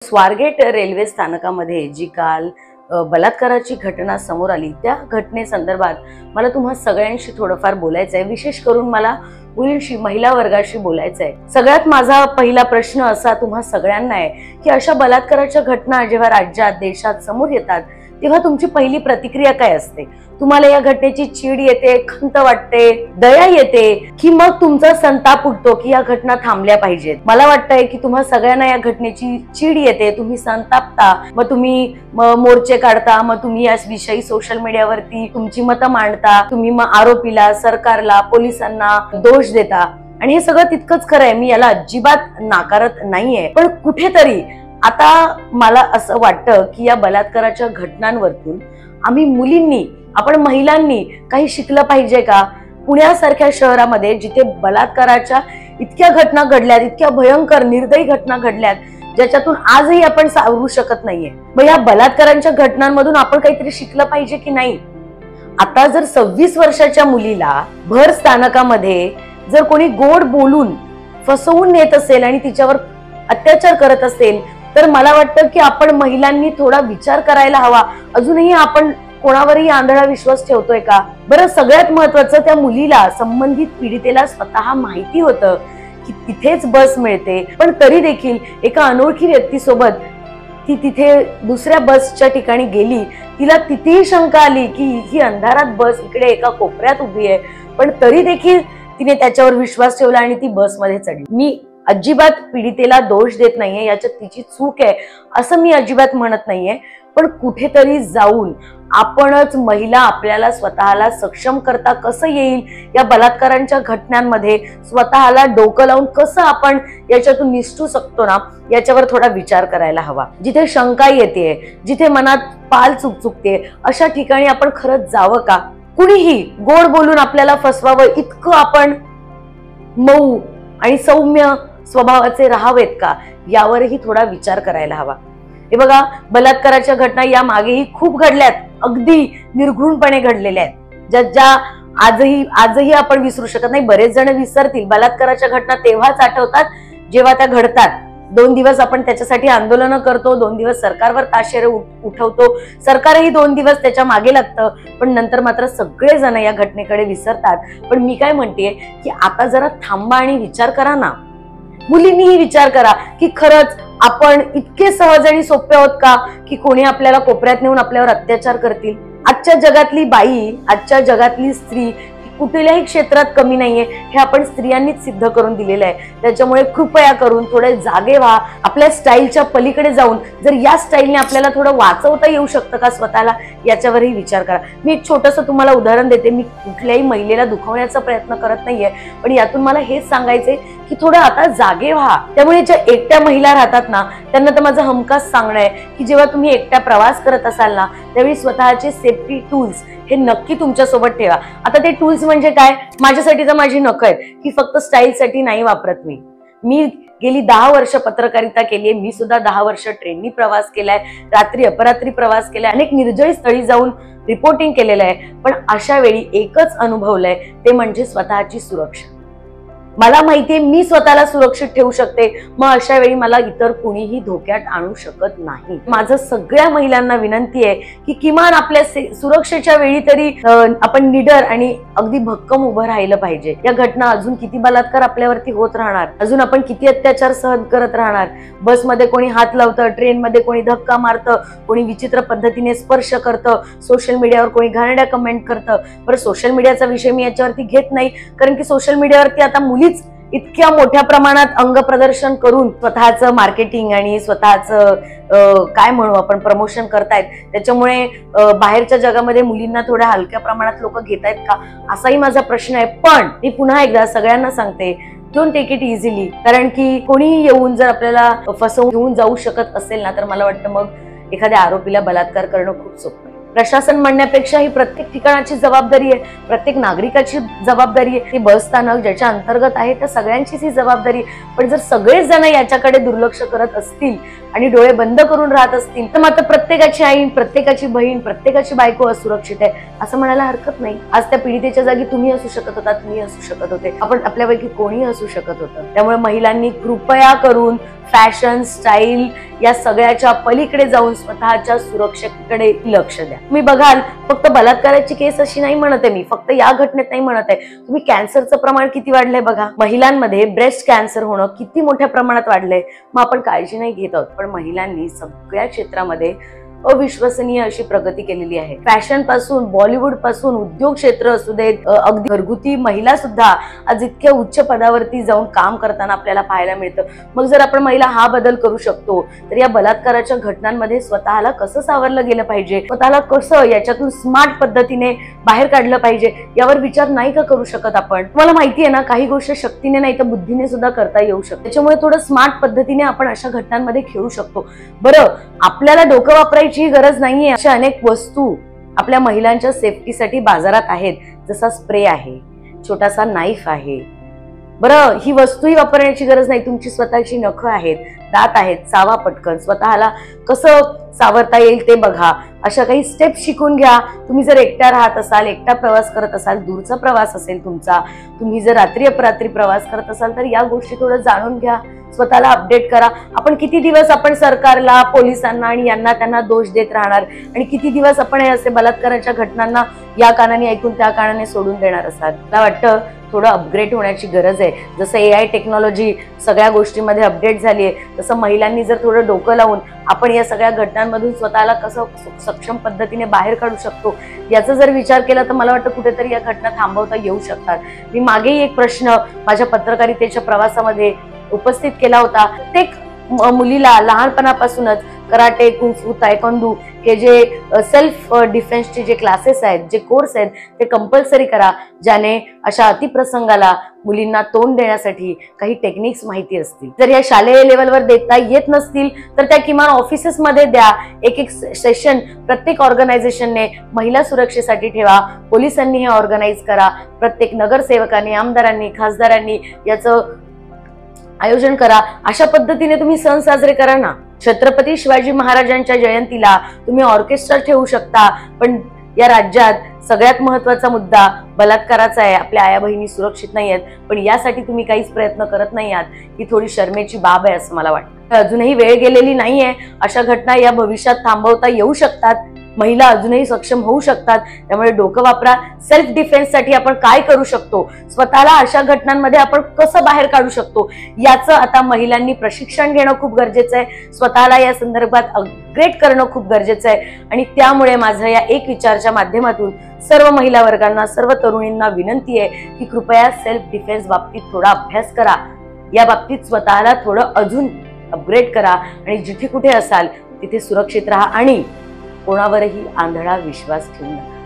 Swargate railway स्थानकामध्ये जी काल बलात्काराची घटना समोर आली, त्या घटनेसंदर्भात मला तुम्हा सगळ्यांशी थोडंफार बोलायचं आहे। विशेष करून मला मुलींशी, महिला वर्गाशी बोलायचं आहे। सगळ्यात माझा पहिला प्रश्न असा तुम्हा सगळ्यांना आहे की अशा बलात्काराच्या घटना जेव्हा राज्यात, देशात समोर येतात तेव्हा तुमची पहिली प्रतिक्रिया काय असते? तुम्हाला या घटनेची चीड येते, खंत वाटते, दया येते, की मग तुमचा संताप उठतो की या घटना थांबल्या पाहिजेत? मला वाटतंय की तुम्हा सगळ्यांना या घटनेची चीड येते, तुम्ही संतापता, मग तुम्ही मोर्चे काढता, मग तुम्ही याविषयी सोशल मीडियावरती तुमची मतं मांडता, तुम्ही मग आरोपीला, सरकारला, पोलिसांना दोष देता। आणि हे सगळं तितकंच खरं आहे, मी याला अजिबात नाकारत नाहीये। पण कुठेतरी आता मला असं वाटतं की या बलात्काराच्या घटनांवरतून आम्ही मुलींनी, आपण महिलांनी काही शिकलं पाहिजे का? पुण्यासारख्या शहरामध्ये जिथे बलात्काराच्या इतक्या घटना घडल्यात, इतक्या भयंकर निर्दयी घटना घडल्यात, ज्याच्यातून आजही आपण सावरू शकत नाहीये, मग या बलात्कारांच्या घटनांमधून आपण काहीतरी शिकलं पाहिजे की नाही? आता जर 26 वर्षाच्या मुलीला भर स्थानकामध्ये जर कोणी गोड बोलून फसवून नेत असेल आणि तिच्यावर अत्याचार करत असेल, तर मला वाटतं की आपण महिलांनी थोडा विचार करायला हवा। अजूनही आपण कोणावरही आंधळा विश्वास ठेवतोय का? बरं, सगळ्यात महत्वाचं, त्या मुलीला, संबंधित पीडितेला स्वतः माहिती होतं की तिथेच बस मिळते, पण तरी देखील एका अनोळखी व्यक्तीसोबत ती तिथे दुसऱ्या बसच्या ठिकाणी गेली। तिला तिथेही शंका आली की ही अंधारात बस इकडे एका कोपऱ्यात उभी आहे, पण तरी देखील तिने त्याच्यावर विश्वास ठेवला आणि ती बसमध्ये चढली। मी अजिबात पीडितेला दोष देत नाहीये, याच्यात तिची चूक आहे असं मी अजिबात म्हणत नाहीये, पण कुठेतरी जाऊन आपणच महिला आपल्याला स्वतःला सक्षम करता कसं येईल, या बलात्कारांच्या घटनांमध्ये स्वतःला डोकं लावून कसं आपण याच्यातून निसटू शकतो ना, याच्यावर थोडा विचार करायला हवा। जिथे शंका येते, जिथे मनात पाल चुकचुकते, अशा ठिकाणी आपण खरंच जावं का? कुणीही गोड बोलून आपल्याला फसवावं इतकं आपण मऊ आणि सौम्य स्वभावाचे राहावेत का? यावरही थोडा विचार करायला हवा। हे बघा, बलात्काराच्या घटना या मागेही खूप घडल्यात, अगदी निर्घृणपणे घडलेल्या आहेत, ज्या आजही आपण विसरू शकत नाही। बरेच जण विसरतील, बलात्काराच्या घटना तेव्हाच आठवतात जेव्हा त्या घडतात। 2 दिवस आपण त्याच्यासाठी आंदोलन करतो, 2 दिवस सरकारवर ताशेरे उठवतो, सरकारही 2 दिवस त्याच्या मागे लागतं, पण नंतर मात्र सगळेजण या घटनेकडे विसरतात। पण मी काय म्हणतेय की आता जरा थांबा आणि विचार करा ना। मुलींनीही विचार करा की खरंच आपण इतके सहज आणि सोपे आहोत का की कोणी आपल्याला कोपऱ्यात नेऊन आपल्यावर अत्याचार करतील? आजच्या जगातली बाई, आजच्या जगातली स्त्री कुठल्याही क्षेत्रात कमी नाहीये, हे आपण स्त्रियांनीच सिद्ध करून दिलेलं आहे। त्याच्यामुळे कृपया करून थोडे जागे व्हा, आपल्या स्टाईलच्या पलीकडे जाऊन जर या स्टाईलने आपल्याला थोडं वाचवता येऊ शकतं का स्वतःला, याच्यावरही विचार करा। मी एक छोटंसं तुम्हाला उदाहरण देते। मी कुठल्याही महिलेला दुखवण्याचा प्रयत्न करत नाहीये, पण यातून मला हेच सांगायचंय की थोडं आता जागे व्हा। त्यामुळे ज्या एकट्या महिला राहतात ना, त्यांना तर माझं हमखास सांगणं आहे की जेव्हा तुम्ही एकट्या प्रवास करत असाल ना, त्यावेळी स्वतःचे सेफ्टी टूल्स हे नक्की तुमच्या सोबत ठेवा। आता ते टूल्स म्हणजे काय? माझ्यासाठी तर माझी नख आहेत, की फक्त स्टाईलसाठी नाही वापरत मी गेली 10 वर्ष पत्रकारिता केली आहे। मी सुद्धा 10 वर्ष ट्रेननी प्रवास केलाय, रात्री अपरात्री प्रवास केलाय, अनेक निर्जळी स्थळी जाऊन रिपोर्टिंग केलेलं आहे। पण अशा वेळी एकच अनुभवलंय, ते म्हणजे स्वतःची सुरक्षा। मला माहितीये मी स्वतःला सुरक्षित ठेवू शकते, मग अशा वेळी मला इतर कुणीही धोक्यात आणू शकत नाही। माझं सगळ्या महिलांना विनंती आहे की किमान आपल्या सुरक्षेच्या वेळी तरी आपण निडर आणि अगदी भक्कम उभं राहिलं पाहिजे। या घटना, अजून किती बलात्कार आपल्यावरती होत राहणार, अजून आपण किती अत्याचार सहन करत राहणार? बसमध्ये कोणी हात लावतं, ट्रेनमध्ये कोणी धक्का मारतं, कोणी विचित्र पद्धतीने स्पर्श करतं, सोशल मीडियावर कोणी घाणेरड्या कमेंट करतं। बरं, सोशल मीडियाचा विषय मी याच्यावरती घेत नाही, कारण की सोशल मीडियावरती आता मुलीच इतक्या मोठ्या प्रमाणात अंग प्रदर्शन करून स्वतःचं मार्केटिंग आणि स्वतःचं काय म्हणू आपण प्रमोशन करतायत। त्याच्यामुळे बाहेरच्या जगामध्ये मुलींना थोड्या हलक्या प्रमाणात लोक घेतायत का, असाही माझा प्रश्न आहे। पण मी पुन्हा एकदा सगळ्यांना सांगते, डोंट टेक इट इझिली, कारण की कोणीही येऊन जर आपल्याला फसवून घेऊन जाऊ शकत असेल ना, तर मला वाटतं मग एखाद्या आरोपीला बलात्कार करणं खूप सोपं आहे। प्रशासन म्हणण्यापेक्षा ही प्रत्येक ठिकाणाची जबाबदारी आहे, प्रत्येक नागरिकाची जबाबदारी आहे. ती बस स्थानक ज्याच्या अंतर्गत आहे त्या सगळ्यांचीच ही जबाबदारी. पण जर सगळेच जण याच्याकडे दुर्लक्ष करत असतील आणि डोळे बंद करून राहत असतील तर मात्र प्रत्येकाची आई, प्रत्येकाची बहीण, प्रत्येकाची बायको असुरक्षित आहे असं म्हणायला हरकत नाही. आज त्या पीडितेच्या जागी तुम्ही असू शकत होता, तुम्ही असू शकत होते, आपण आपल्यापैकी कोणी असू शकत होतं. त्यामुळे महिलांनी कृपया करून फॅशन, स्टाईल या सगळ्याच्या पलीकडे जाऊन स्वतःच्या सुरक्षेकडे लक्ष द्या. तुम्ही बघाल फक्त बलात्काराची केस अशी नाही म्हणत आहे मी, फक्त या घटनेत नाही म्हणत आहे. तुम्ही कॅन्सरचं प्रमाण किती वाढलंय बघा. महिलांमध्ये ब्रेस्ट कॅन्सर होणं किती मोठ्या प्रमाणात वाढलंय. मग आपण काळजी नाही घेत आहोत, पण महिलांनी सगळ्या क्षेत्रामध्ये अविश्वसनीय अशी प्रगती केलेली आहे. फॅशन पासून, बॉलिवूड पासून, उद्योग क्षेत्र असू देत, अगदी घरगुती महिला सुद्धा आज इतक्या उच्च पदावरती जाऊन काम करताना आपल्याला पाहायला मिळतं. मग जर आपण महिला हा बदल करू शकतो तर या बलात्काराच्या घटनांमध्ये स्वतःला कसं सावरलं गेलं पाहिजे, स्वतःला कसं याच्यातून स्मार्ट पद्धतीने बाहेर काढलं पाहिजे यावर विचार नाही का करू शकत आपण? तुम्हाला माहिती आहे ना, काही गोष्टी शक्तीने नाही तर बुद्धीने सुद्धा करता येऊ शकते. त्याच्यामुळे थोडं स्मार्ट पद्धतीने आपण अशा घटनांमध्ये खेळू शकतो. बरं, आपल्याला डोकं वापरायची गरज नाहीये. अशा अनेक वस्तू आपल्या महिलांच्या सेफ्टीसाठी बाजारात आहेत. जसा स्प्रे आहे, छोटासा नाईफ आहे. बरं, ही वस्तूही वापरण्याची गरज नाही. तुमची स्वतःची नखं आहेत, दात आहेत, चावा पटकन. स्वतःला कसं सावरता येईल ते बघा. अशा काही स्टेप्स शिकून घ्या. तुम्ही जर एकट्या राहत असाल, एकटा प्रवास करत असाल, दूरचा प्रवास असेल तुमचा, तुम्ही जर रात्री अपरात्री प्रवास करत असाल तर या गोष्टी थोडं जाणून घ्या, स्वतःला अपडेट करा. आपण किती दिवस आपण सरकारला, पोलिसांना आणि यांना त्यांना दोष देत राहणार आणि किती दिवस आपण हे असे बलात्काराच्या घटनांना या कानाने ऐकून त्या कानाने सोडून देणार असाल? मला वाटतं थोडं अपग्रेड होण्याची गरज आहे. जसं AI टेक्नॉलॉजी सगळ्या गोष्टींमध्ये अपडेट झाली आहे, तसं महिलांनी जर थोडं डोकं लावून आपण या सगळ्या घटनांमधून स्वतःला कसं सक्षम पद्धतीने बाहेर काढू शकतो याचा जर विचार केला तर मला वाटतं कुठेतरी या घटना थांबवता येऊ शकतात. मी मागेही एक प्रश्न माझ्या पत्रकारितेच्या प्रवासामध्ये उपस्थित केला होता. प्रत्येक मुलीला लहानपणापासूनच कराटे, कुंफू, तायक्वांदो हे जे सेल्फ डिफेन्सचे जे क्लासेस आहेत, जे कोर्स आहेत ते कंपल्सरी करा, ज्याने अशा अतिप्रसंगाला मुलींना तोंड देण्यासाठी काही टेक्निक्स माहिती असतील. जर या शालेय लेवलवर देता येत नसतील तर त्या किमान ऑफिसेसमध्ये द्या. एक सेशन प्रत्येक ऑर्गनायझेशनने महिला सुरक्षेसाठी ठेवा. पोलिसांनी हे ऑर्गनाईज करा. प्रत्येक नगरसेवकांनी, आमदारांनी, खासदारांनी याचं आयोजन करा. अशा पद्धतीने तुम्ही सण साजरे करा ना. छत्रपती शिवाजी महाराजांच्या जयंतीला तुम्ही ऑर्केस्ट्रा ठेवू शकता. पण या राज्यात सगळ्यात महत्वाचा मुद्दा बलात्काराचा आहे. आपल्या आया बहिणी सुरक्षित नाही आहेत, पण यासाठी तुम्ही काहीच प्रयत्न करत नाही आहात. ही थोडी शर्मेची बाब आहे असं मला वाटतं. अजूनही वेळ गेलेली नाहीये. अशा घटना या भविष्यात थांबवता येऊ शकतात. महिला अजूनही सक्षम होऊ शकतात. त्यामुळे डोकं वापरा. सेल्फ डिफेन्स साठी आपण काय करू शकतो, स्वतःला अशा घटनांमध्ये आपण कसं बाहेर काढू शकतो याचं आता महिलांनी प्रशिक्षण घेणं खूप गरजेचं आहे. स्वतःला या संदर्भात अपग्रेड करणं खूप गरजेचं आहे. आणि त्यामुळे माझं या एक विचारच्या माध्यमातून सर्व महिला वर्गांना, सर्व तरुणींना विनंती आहे की कृपया सेल्फ डिफेन्स बाबतीत थोडा अभ्यास करा. या बाबतीत स्वतःला थोडं अजून अपग्रेड करा आणि जिथे कुठे असाल तिथे सुरक्षित राहा आणि कोणावरही आंधळा विश्वास ठेवू नका.